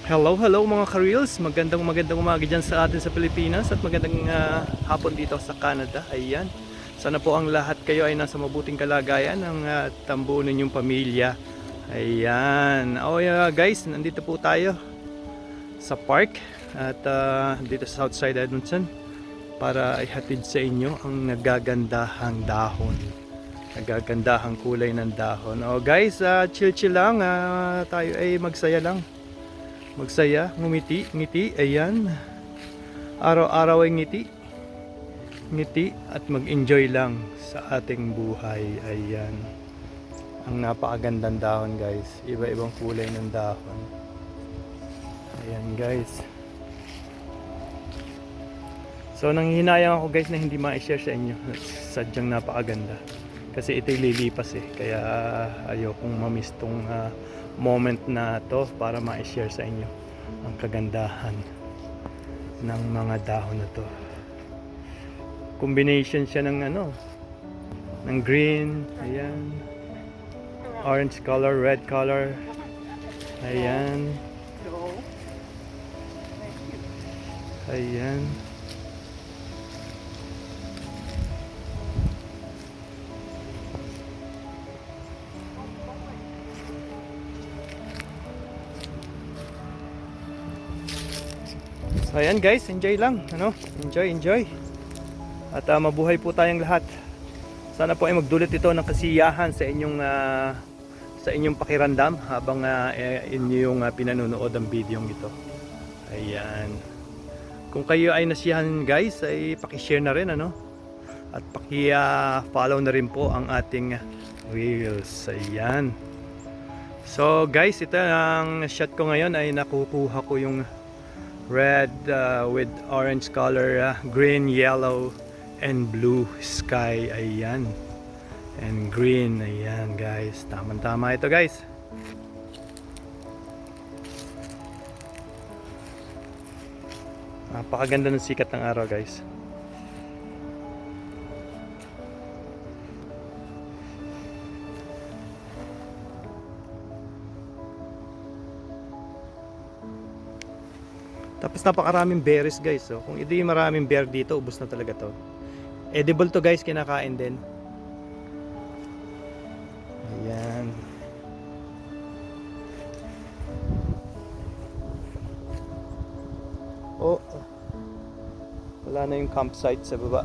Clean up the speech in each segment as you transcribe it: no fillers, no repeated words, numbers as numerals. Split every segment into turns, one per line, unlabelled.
Hello, hello mga ka-reels. Magandang umaga dyan sa atin sa Pilipinas at magandang hapon dito sa Canada. Ayan. Sana po ang lahat kayo ay nasa mabuting kalagayan ng tambuo ninyong pamilya. Ayan. Oh yeah, guys, nandito po tayo sa park at dito sa Southside Edmonton para ihatid sa inyo ang nagagandahang dahon. Nagagandahang kulay ng dahon. Oh guys, chill lang. Tayo ay magsaya lang. Magsaya, ngumiti, ayan. Araw-araw ay ngiti at mag-enjoy lang sa ating buhay, ayan. Ang napakagandang dahon guys, iba-ibang kulay ng dahon. Ayan guys. So nanghihinayang ako guys na hindi ma-share sa inyo. Sadyang napakaganda. Kasi ito'y lilipas kaya ayokong mamiss tong moment na to para ma-share sa inyo ang kagandahan ng mga dahon na to. Combination siya ng ng green, ayan, orange color, red color, ayan, ayan. So ayan guys, enjoy lang, enjoy. At mabuhay po tayong lahat. Sana po ay magdulot ito ng kasiyahan sa inyong pakiramdam habang inyong pinanonood ang video ito. Ayan. Kung kayo ay nasiyahan guys, ay paki-share na rin at paki-follow na rin po ang ating reels. Ayan. So guys, ito ang shot ko ngayon ay nakukuha ko yung red with orange color, green, yellow and blue sky, ayan, and green, ayan guys, tama ito guys. Napakaganda ng sikat ng araw guys. Tapos napakaraming berries guys. So, kung hindi maraming bear dito, ubos na talaga to. Edible to guys, kinakain din. Ayan. Oh, wala na yung campsite sa baba.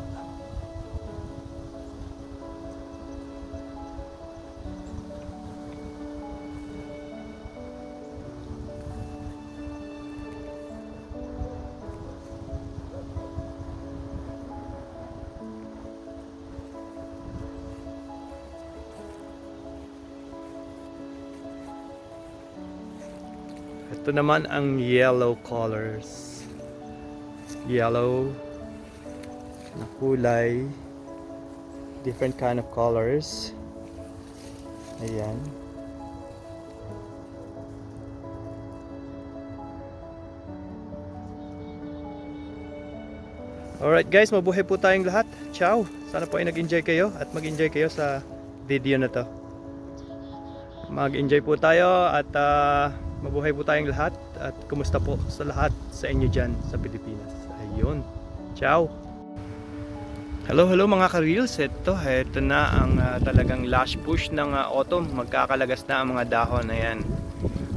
Ito naman ang yellow colors. Yellow na kulay. Different kind of colors. Ayan. Alright guys, mabuhay po tayong lahat. Ciao! Sana po ay nag-enjoy kayo at mag-enjoy kayo sa video na to. Mag-enjoy po tayo at mabuhay po tayong lahat at kumusta po sa lahat sa inyo dyan sa Pilipinas. Ayun. Ciao. Hello mga ka-reels. Ito na ang talagang last push ng autumn. Magkakalagas na ang mga dahon. Ayan.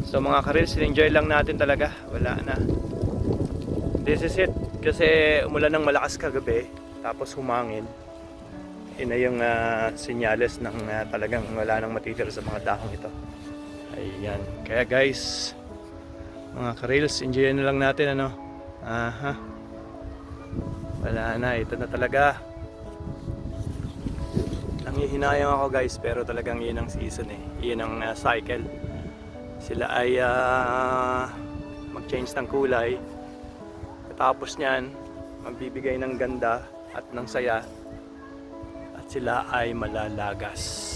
So mga ka-reels, enjoy lang natin talaga. Wala na. This is it. Kasi umulan ng malakas kagabi. Tapos humangin. Yun na yung senyales ng talagang wala nang matitira sa mga dahon ito. Ayan. Kaya guys, mga ka-reels, enjoy na lang natin Aha. Wala na, ito na talaga. Nanghihinayang ako guys, pero talagang yun ang season Yun ang cycle. Sila ay mag-change ng kulay. Tapos niyan, magbibigay ng ganda at ng saya. At sila ay malalagas.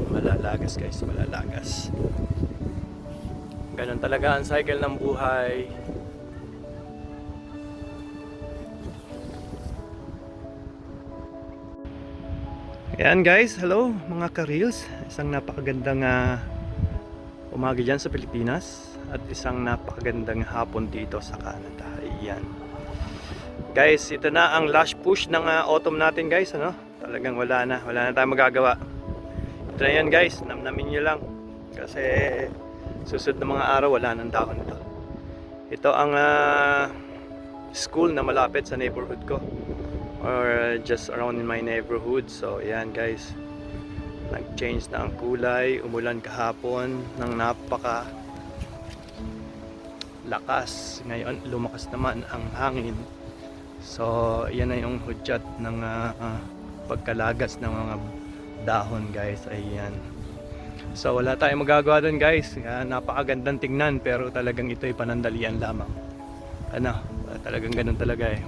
Malalagas guys, malalagas. Ganun talaga ang cycle ng buhay. Ayan guys, hello mga ka-reels. Isang napakagandang umaga dyan sa Pilipinas. at isang napakagandang hapon dito sa Canada. Ayan. Guys, ito na ang last push ng autumn natin guys, ano? Talagang wala na tayong magagawa. Ito na yan guys, namnamin nyo lang. Kasi susunod na mga araw wala nang dahon ito. Ito ang school na malapit sa neighborhood ko. Or just around in my neighborhood. So ayan guys, nag-change na ang kulay. Umulan kahapon ng napaka lakas. Ngayon lumakas naman ang hangin. So yan na yung hudyat ng pagkalagas ng mga dahon guys. Ayan. So wala tayong magagawa dun guys. Napakagandang tingnan pero talagang ito ay panandalian lamang. Ano, talagang ganun talaga eh.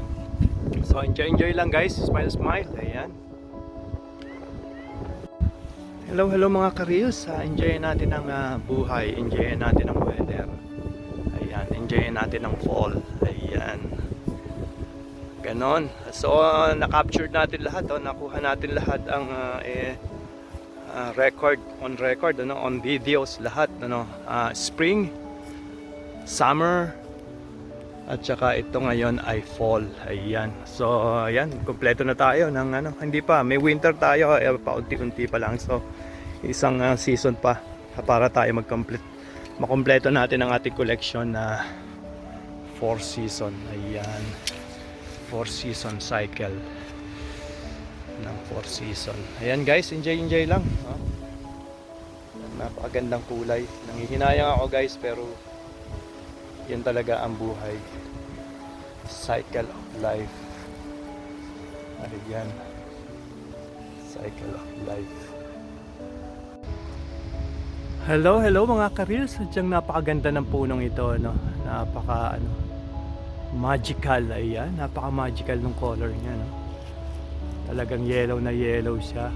So enjoy lang guys. Smile. Ayan. Hello mga ka-reels. Enjoy natin ang buhay. Enjoy natin ang weather. Ayan, enjoy natin ang fall. Ayan. Ganon. So na-capture natin lahat, nakuha natin lahat ang on record, on videos lahat, spring, summer, at saka ito ngayon ay fall. Ayan. So ayan, kompleto na tayo ng hindi pa, may winter tayo, paunti-unti pa lang. So isang season pa para tayo makompleto natin ang ating collection na 4 season. Ayan. 4 season cycle ng 4 season. Ayan guys, enjoy lang. Napakagandang kulay. Nanghihinayang ako guys, pero yan talaga ang buhay. Cycle of life. Ayan. Cycle of life. Hello mga ka-reels. Sadyang napakaganda ng punong ito, magical. Ayan, napaka-magical ng color niya, Talagang yellow na yellow siya.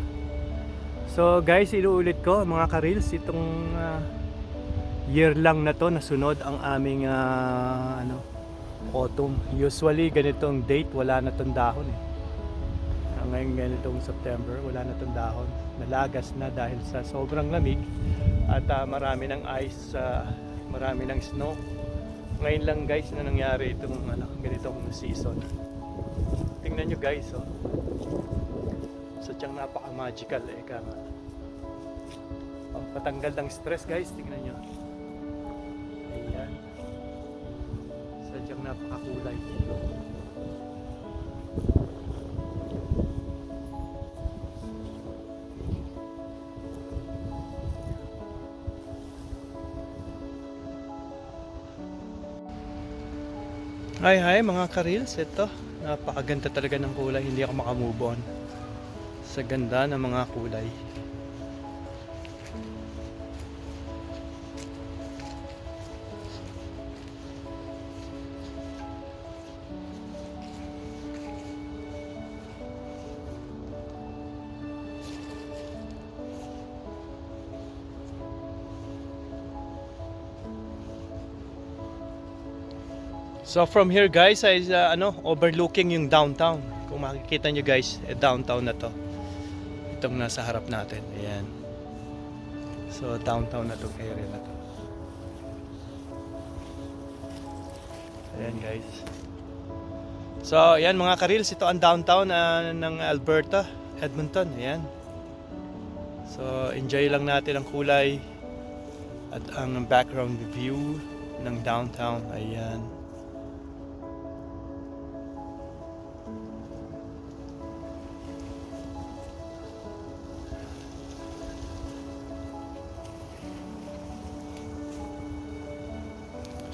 So guys, inuulit ko mga ka-reels, itong year lang na to nasunod ang aming autumn. Usually ganitong date wala na tong dahon eh. Ngayon ganitong September wala na tong dahon. Nalagas na dahil sa sobrang lamig at marami ng ice, marami ng snow. Ngayon lang guys na nangyari itong ganitong season. Tingnan nyo guys, sadyang napaka-magical patanggal ng stress guys, tingnan nyo. Ayan. Sadyang napaka-kulay. Hi mga ka-reels, ito napakaganda talaga ng kulay, hindi ako makamove on sa ganda ng mga kulay. So from here guys ay overlooking yung downtown. Kung makikita nyo guys, downtown na to. Itong nasa harap natin. Ayan. So downtown na tong area na to. Ayan guys. So ayan mga ka-reels, ito ang downtown ng Alberta, Edmonton. Ayan. So enjoy lang natin ang kulay at ang background view ng downtown. Ayan.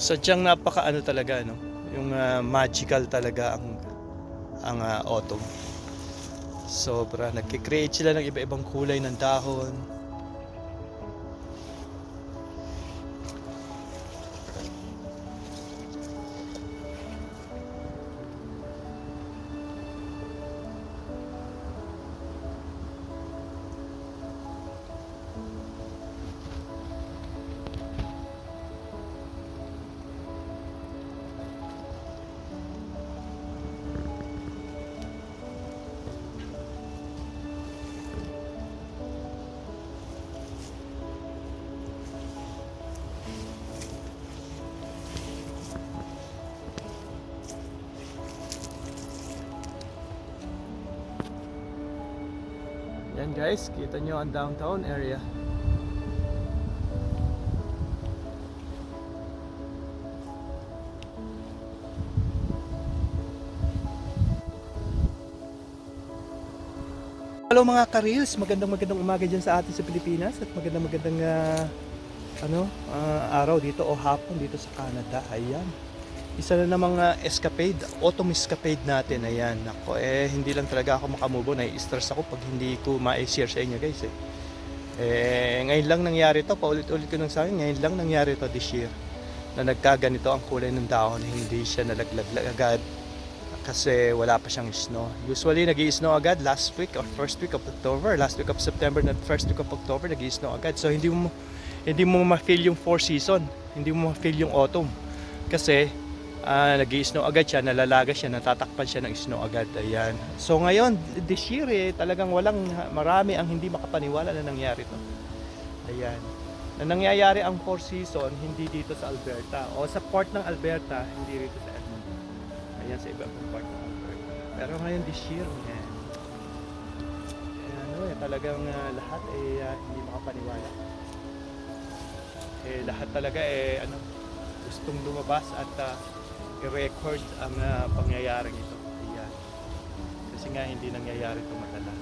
Sadyang napaka talaga yung magical talaga ang autumn. Sobra nagki-create sila ng iba-ibang kulay ng dahon. guys, kita nyo ang downtown area. Hello mga ka-reels, magandang umaga dyan sa atin sa Pilipinas at magandang araw dito o hapon dito sa Canada. Ayan. Isa na namang escapade, autumn escapade natin. Ayan. Ako hindi lang talaga ako makamove on. Nai-stress ako pag hindi ko ma-share sa inyo guys ngayon lang nangyari to, paulit-ulit ko nang sabi, ngayon lang nangyari to this year. Na nagkaganito ang kulay ng dahon, hindi siya nalaglag agad. Kasi wala pa siyang snow. Usually nag-i-snow agad last week or first week of October, last week of September na first week of October nag-i-snow agad. So hindi mo ma-feel yung four season, hindi mo ma-feel yung autumn. Kasi nag-i-snow agad siya, nalalaga siya, natatakpan siya ng snow agad. Ayan. So ngayon, this year talagang marami ang hindi makapaniwala na nangyari to. Ayan. Na nangyayari ang four season hindi dito sa Alberta o sa port ng Alberta, hindi dito sa Ayan, sa iba pong part ng Alberta. Pero ngayon this year, talagang lahat hindi makapaniwala. Lahat talaga gustong lumabas at i-record ang pangyayaring ito. Ayan. Kasi nga hindi nangyayari ito madalas.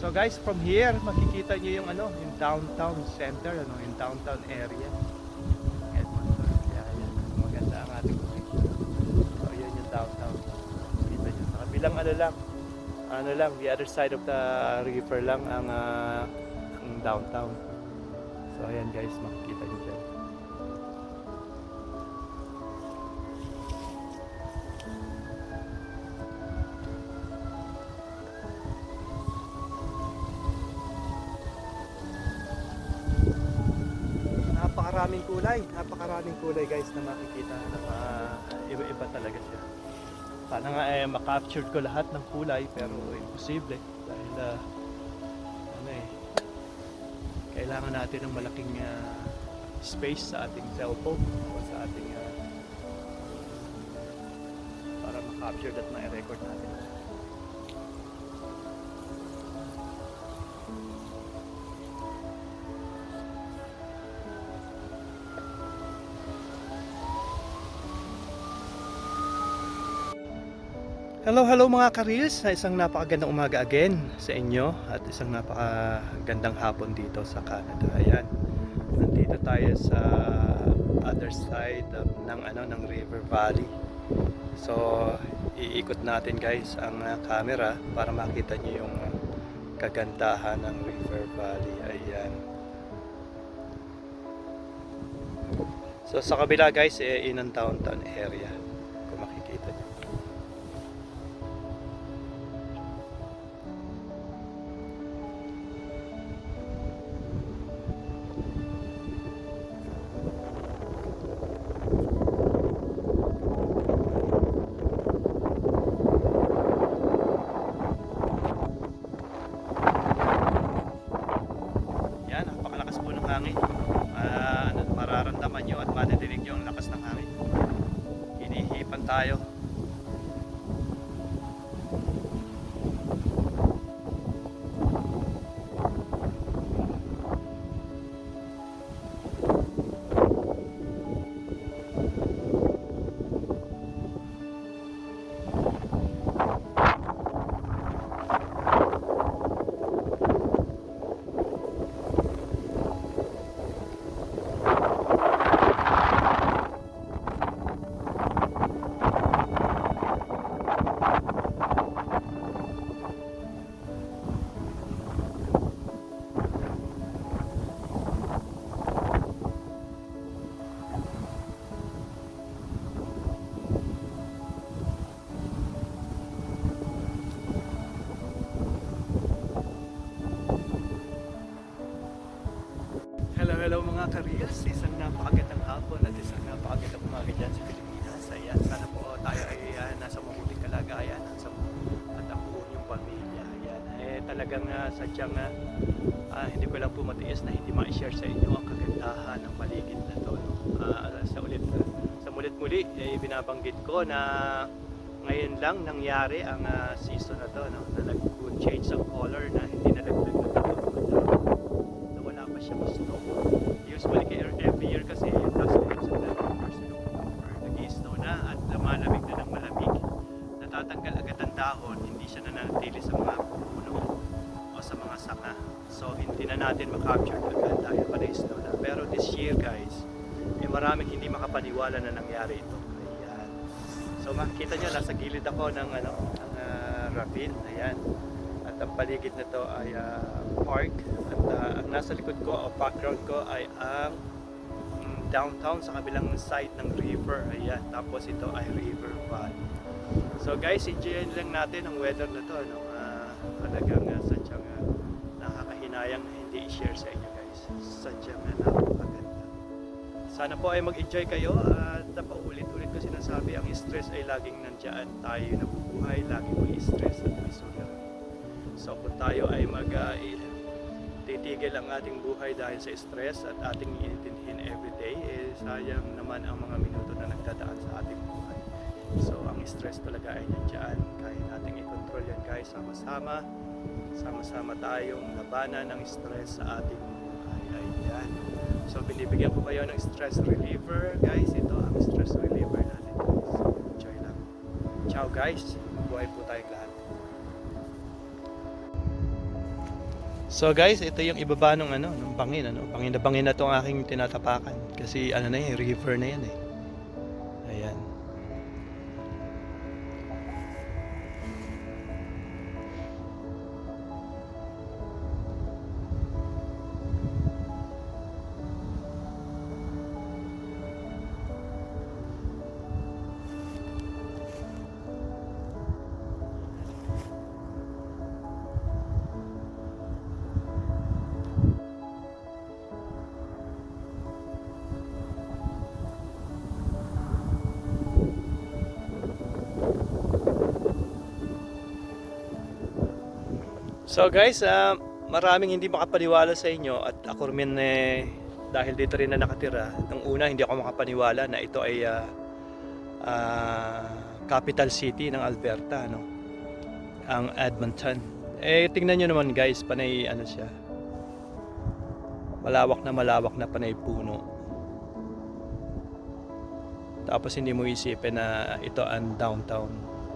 So guys, from here makikita niyo yung yung downtown center, yung downtown area. Maganda ang ating downtown. Kita nyo. Sa kabilang the other side of the river lang ang downtown. So ayan guys, makikita nyo dyan. Napakaraming kulay guys na makikita na iba-iba talaga siya. Sana nga ma-capture ko lahat ng kulay pero imposible dahil kailangan natin ng malaking space sa ating cellphone o sa ating para ma-capture at ma-record natin. Hello mga ka-reels, isang napakagandang umaga again sa inyo at isang napakagandang hapon dito sa Canada. Ayan. Nandito tayo sa other side ng River Valley. So, iikot natin guys ang camera para makita niyo yung kagandahan ng River Valley. Ayan. So, sa kabila guys, in ang downtown area. Kung makikita niyo. Hangin. Mararamdaman nyo at madidinig nyo ang lakas ng hangin. Hinihipan tayo. Hello mga ka-reels, isang napakagandang hapon at isang napakagandang umaga dyan sa Pilipinas. Ayan, sana po tayo ay nasa mabuting kalagayan at ang buong yung pamilya. Ayan, talagang sadyang hindi ko lang po matiis na hindi ma-share sa inyo ang kagandahan ng paligid na to. Sa mulit-muli, binabanggit ko na ngayon lang nangyari ang season na to, na nag-good nag-change ang color na hindi nalaglag na wala pa siyang snow. Usually every year kasi yung last week sa nag-i-snow na at malamig na ng malamig, natatanggal agad ang dahon, hindi siya nananatili sa mga puno o sa mga sanga. So hindi na natin makapture agad dahil pa na-snow na. Pero this year guys, maraming hindi makapaniwala na nangyari ito. Ayan. So makikita nyo, nasa gilid ako ng ravine. Ayan. At ang paligid na to ay park. At ang nasa likod ko o background ko ay ang downtown sa kabilang side ng river. Ayan. Tapos ito ay river valley. So guys, enjoy lang natin ang weather na to. No? Talagang sadyang nakakahinayang na hindi i-share sa inyo guys. Sadyang napakaganda. Sana po ay mag-enjoy kayo at napaulit-ulit ko sinasabi, ang stress ay laging nandyan. Tayo nabubuhay, laging may stress at may suliranin. So kung tayo ay titigil ang ating buhay dahil sa stress at ating iintindihin everyday, sayang naman ang mga minuto na nagdadaan sa ating buhay. So ang stress talaga ay nandyan. Kaya nating i-control yan guys, sama-sama. Sama-sama tayong labanan ng stress sa ating buhay. Ayan. So binibigyan ko kayo ng stress reliever guys. Ito ang stress reliever natin guys. So enjoy lang. Ciao guys. Buhay po tayong lahat. So guys, ito yung ibaba ng ng bangin Bangin na tong aking tinatapakan kasi na yan, river na yan eh. Ayan. So guys, maraming hindi makapaniwala sa inyo at ako rin dahil dito rin na nakatira. Nung una hindi ako makapaniwala na ito ay capital city ng Alberta, ang Edmonton. Tingnan nyo naman guys, panay siya. Malawak na panay puno. Tapos hindi mo isipin na ito ang downtown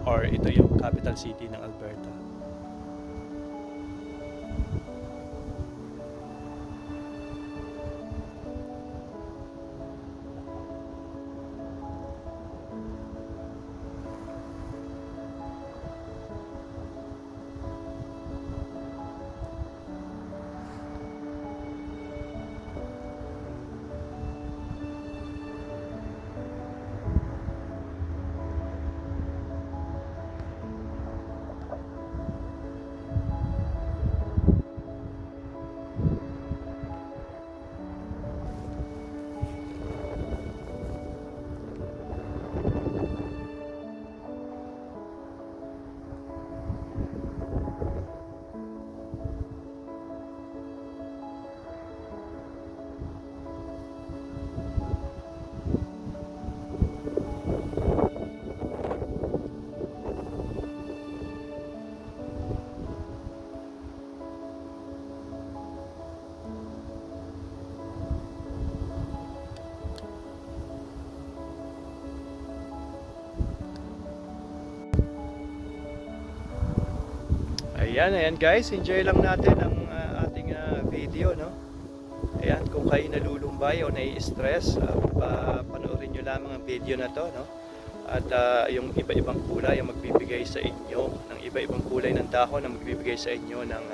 or ito yung capital city ng Alberta. Ayan guys, enjoy lang natin ang ating video, Ayan, kung kayo nalulumbay o nai-stress, panoorin nyo lamang ang video na to, At yung iba-ibang kulay ang magbibigay sa inyo, ng iba-ibang kulay ng dahon ang magbibigay sa inyo ng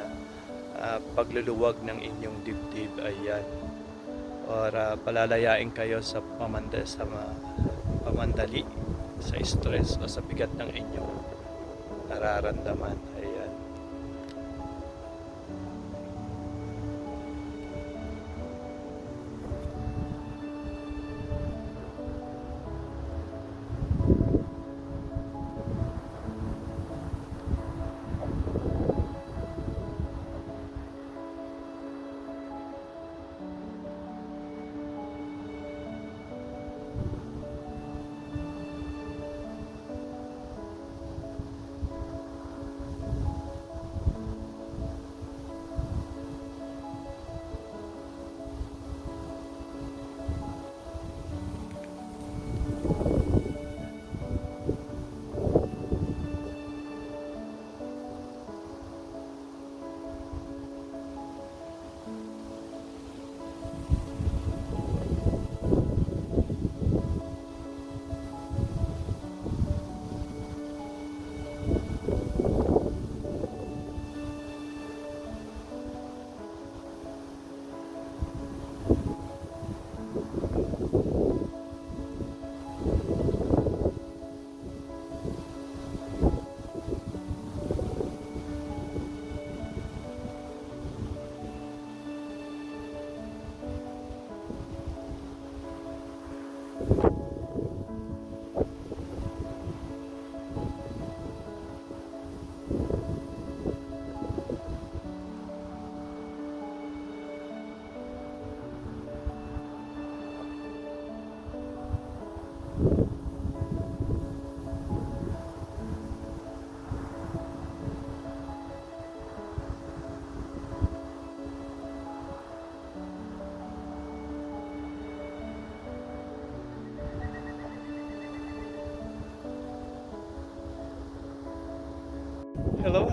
pagluluwag ng inyong dibdib. Ayan. Or palalayain kayo sa pamandali, sa stress o sa bigat ng inyong nararamdaman. Ayan.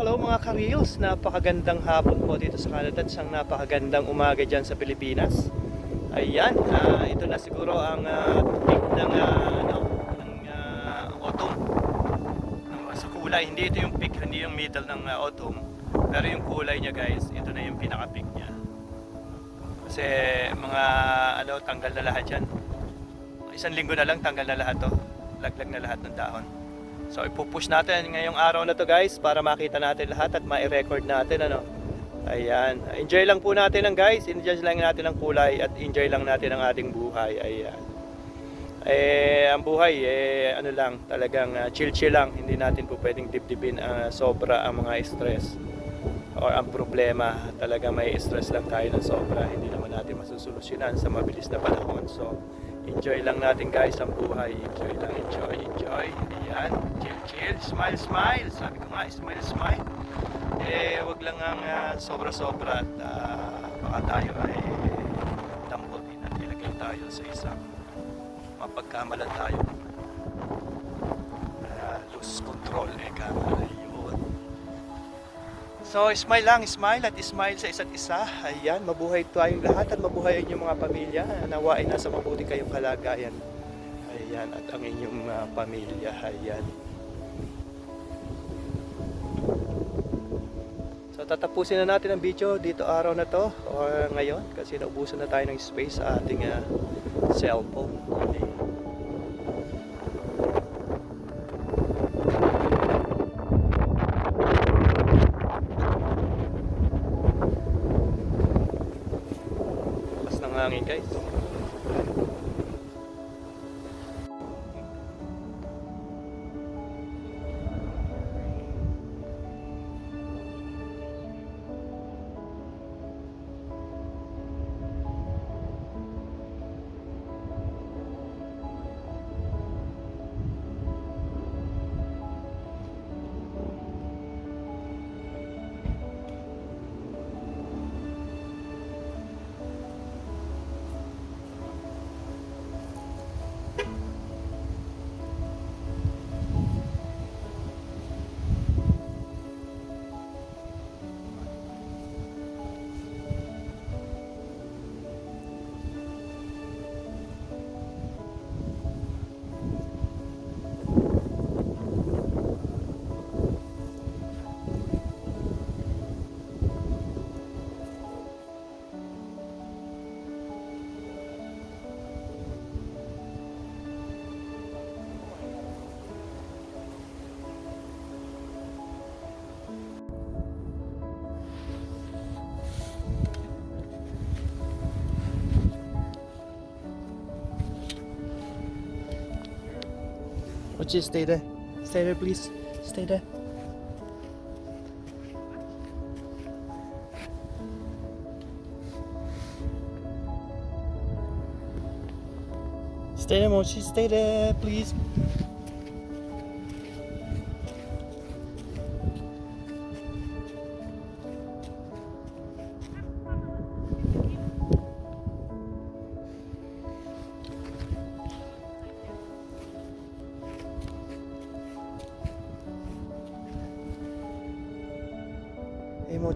hello mga ka-reels. Napakagandang hapon po dito sa Canada at isang napakagandang umaga dyan sa Pilipinas. Ayan, ito na siguro ang peak ng, autumn. Sa kulay, hindi ito yung peak, hindi yung middle ng autumn. Pero yung kulay niya guys, ito na yung pinaka-peak niya. Kasi mga tanggal na lahat yan. Isang linggo na lang tanggal na lahat to. Laglag na lahat ng dahon. So ipupush natin ngayong araw na to guys para makita natin lahat at ma-record natin Ayan, enjoy lang po natin guys, enjoy lang natin ang kulay at enjoy lang natin ang ating buhay. Ayan. Ang buhay lang, talagang chill lang. Hindi natin po pwedeng dibdibin sobra ang mga stress or ang problema. Talaga may stress lang tayo ng sobra, hindi naman natin masusolusyonan sa mabilis na panahon. So enjoy lang natin guys ang buhay. Enjoy lang, enjoy. Ayan, chill, smile. Sabi ko nga, smile. Wag lang ang sobra-sobra at baka tayo ay tambutin at ilagay tayo sa isang mapagkamalan tayo. Lose control, yun. So smile lang, smile sa isa't isa. Ayan, mabuhay tayong lahat at mabuhay ang inyong mga pamilya. Nawain na sa mabuti kayong kalagayan. Ayan, at ang inyong pamilya. Ayan. So tatapusin na natin ang video dito araw na to or ngayon kasi naubusan na tayo ng space sa ating cellphone. Okay. Hangin guys. Would you stay there? Stay there, please. Stay there. Stay there, Mochi. Stay there, please.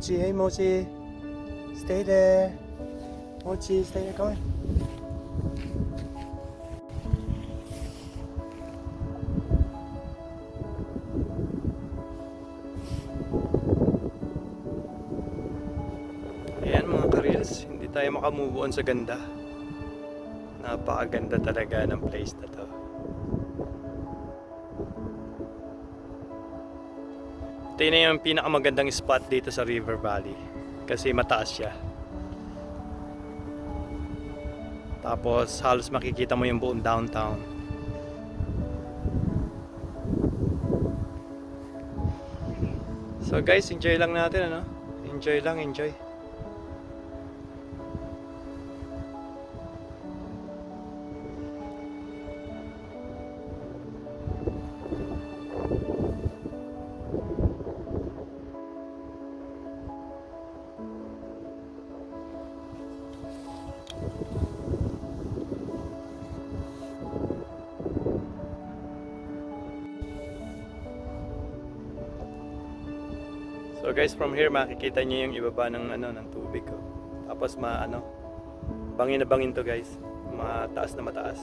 Hey Mochi, stay there. Mochi, stay there, come on. Ayan mga ka-reels, hindi tayo makamove on sa ganda. Napakaganda talaga ng place na to. Ito na yung pinakamagandang spot dito sa River Valley kasi mataas siya. Tapos halos makikita mo yung buong downtown. So guys, enjoy lang natin Enjoy lang, enjoy. So guys, from here makikita niyo yung ibaba ng ng tubig ko. Tapos bangin na bangin to guys. Mataas na mataas.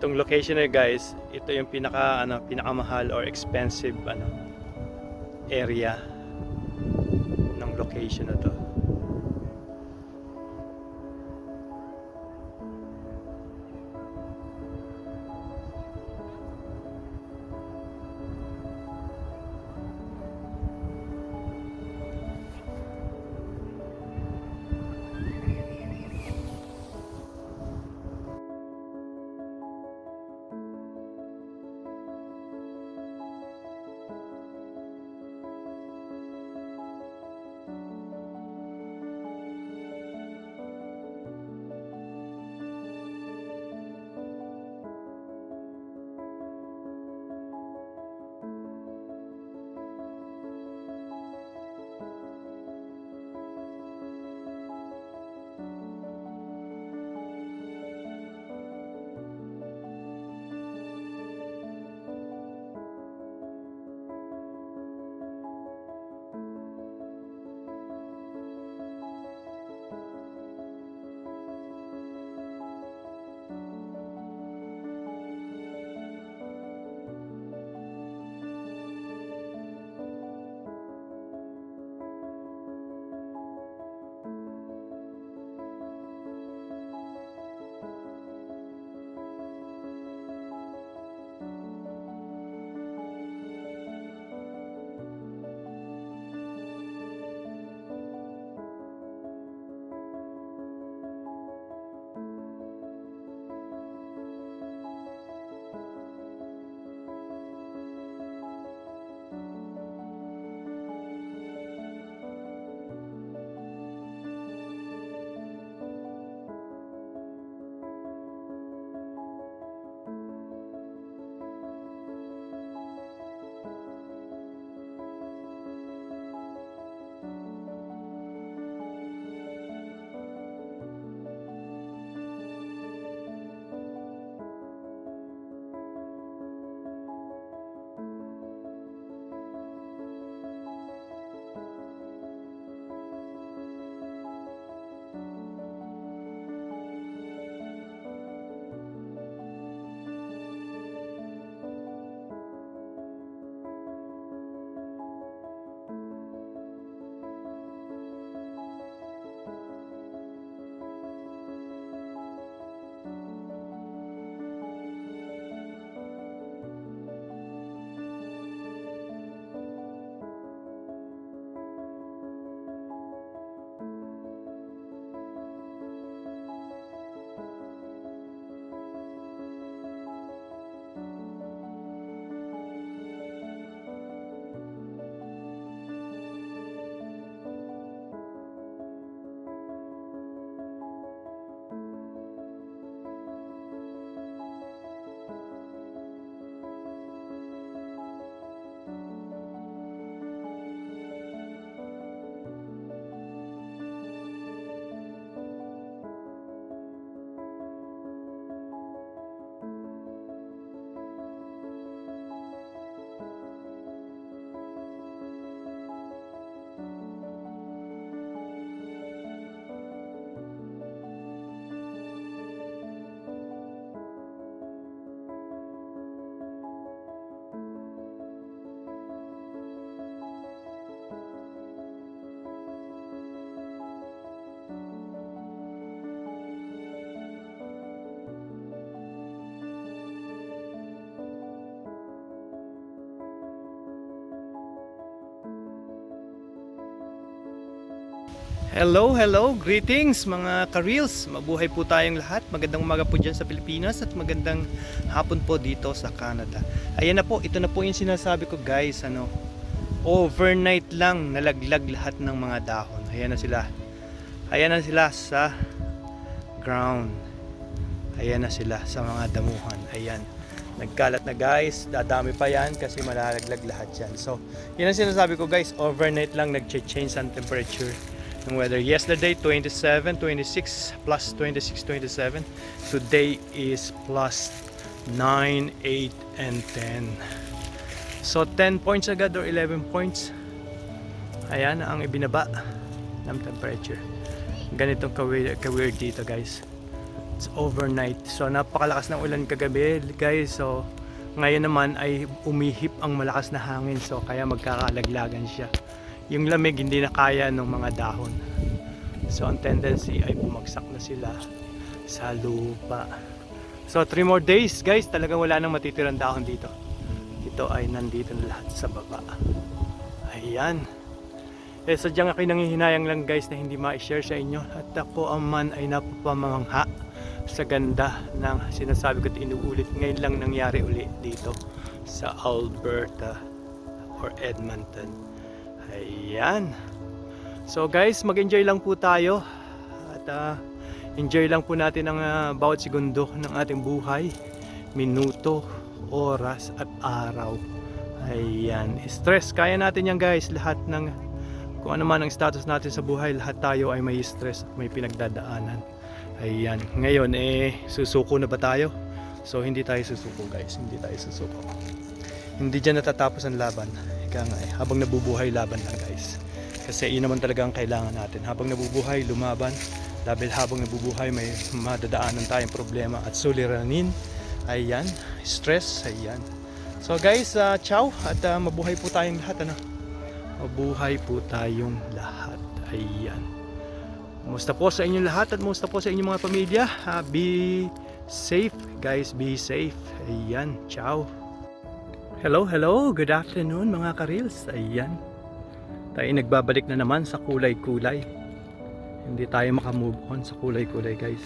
Itong location na guys, ito yung pinakamahal or expensive area ng location na to. Hello, hello, greetings mga ka-reels. Mabuhay po tayong lahat. Magandang umaga po dyan sa Pilipinas at magandang hapon po dito sa Canada. Ayan na po, ito na po yung sinasabi ko guys. Overnight lang nalaglag lahat ng mga dahon. Ayan na sila. Ayan na sila sa ground. Ayan na sila sa mga damuhan. Ayan. nagkalat na guys, dadami pa yan kasi malalaglag lahat yan. So yun ang sinasabi ko guys, overnight lang nag-change ang temperature ng weather. Yesterday 27, 26, plus 26, 27. Today is plus 9, 8, and 10. So 10 points agad or 11 points. Ayan ang ibinaba ng temperature. Ganitong ka-weird dito guys. It's overnight. So napakalakas ng ulan kagabi guys. So ngayon naman ay umihip ang malakas na hangin. So kaya magkakalaglagan siya. Yung lamig hindi na kaya ng mga dahon. So ang tendency ay bumagsak na sila sa lupa. So 3 more days guys, talagang wala nang matitirang dahon dito. Ito ay nandito na lahat sa baba. Ayan. Sadyang ako'y nangihinayang lang guys na hindi ma-share sa inyo. At ako man ay napapamangha sa ganda ng sinasabi ko at inuulit. Ngayon lang nangyari uli dito sa Alberta or Edmonton. Ayan. So guys, mag-enjoy lang po tayo. At enjoy lang po natin ang bawat segundo ng ating buhay. Minuto, oras at araw. Ayan. Stress, kaya natin yan guys. Lahat ng kung ano man ang status natin sa buhay, lahat tayo ay may stress at may pinagdadaanan. Ayan. Ngayon, susuko na ba tayo? So, hindi tayo susuko guys. Hindi tayo susuko. Hindi dyan natatapos ang laban. Ika nga habang nabubuhay, laban lang guys. Kasi yun naman talaga ang kailangan natin. Habang nabubuhay, lumaban. Dahil habang nabubuhay, may madadaanan tayong problema at suliranin. Ayan. Stress. Ayan. So guys, ciao. At mabuhay po tayong lahat. Ano? Mabuhay po tayong lahat. Ayan. Kumusta po sa inyong lahat at kumusta po sa inyong mga pamilya. Be safe guys, be safe. Ayan, ciao. Hello, hello. Good afternoon mga ka-reels. Ayan. Tayo nagbabalik na naman sa kulay-kulay. Hindi tayo makamove on sa kulay-kulay guys.